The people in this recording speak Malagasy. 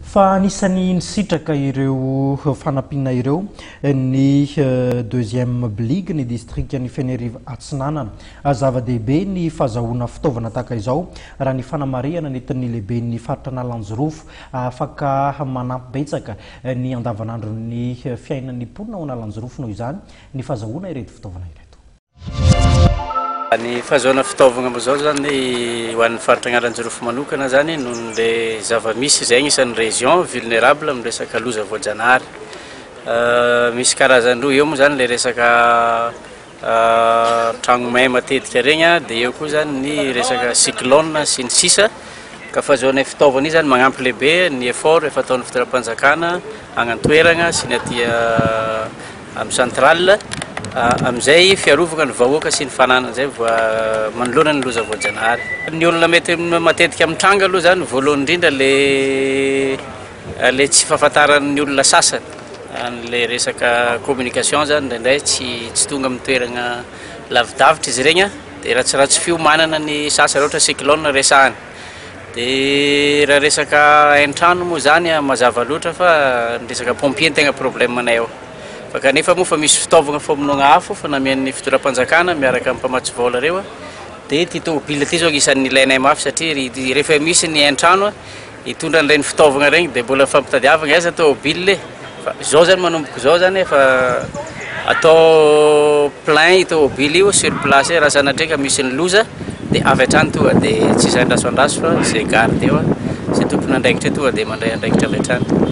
Fa anisany nisitraka ireo fanampiana ireo ny deuxième bligue ny district ny Fenerive Atsinanana zava-dehibe ny fahazahoana fitaovana tahaka izao raha ny fanamarihana nentin'ny lehibe ny faritra Nalanjorofo afaka manampy betsaka ny andavanandro ny fiainan'ny mponina ao Nalanjorofo noho izany ny fahazahoana ireto fitaovana ireto. Ny fahazahoana fitaovana amizao zany ho an'ny faritra Nalanjorofo manokana zany noho le zava-misy izay agnisan'ny région vulnérable amin'ny resaka loza voajanahary. Misy karazany roa eo moa zany le resaka tragno may matetika regny dia eo koa zany ny resaka cyclone sy ny sisa. Ka fahazahoana fitaovana io zany magnampy lehibe ny effort efa ataon'ny fitondram-panjakana agnantoerana sy ny aty amin'ny centrale amizay fiarovana ny vahoaka sy ny fananana zay manoloana ny loza voajanahary. Ny olona mety matetika amin'ny tranga aloha zany voalohany indrindra le tsy fahafantaran'ny olona sasany le resaka communication zany ndraindray tsy tonga amin'ny toerana lavidavitra izy regny dia ratsiratsy fiomanana ny sasany ohatra cyclone resahany. Dia raha resaka hain-trano moa zany mazava loatra fa ny resaka pompier tegna problème anay ao. Fa kanefa moa fa misy fitaovana famonoana afo fa namian'ny fitondram-panjakana miaraka amin'ny mpamatsy vola reo dia ty tômôbila ty zao isan'ny ilainay mafy satria rehefa misy ny hain-trano hitondra an'ireny fitaovana regny dia mbola fampitadiavana aiza tômôbila fa zao zany manomboka zao zany fa atao plein tômôbila io sur place raha sanatria ka misy ny loza dia avy hatrany tonga dia tsy izay andraso fa izay garde eo izay tompony andraikitra tonga dia mandray andraikitra avy hatrany.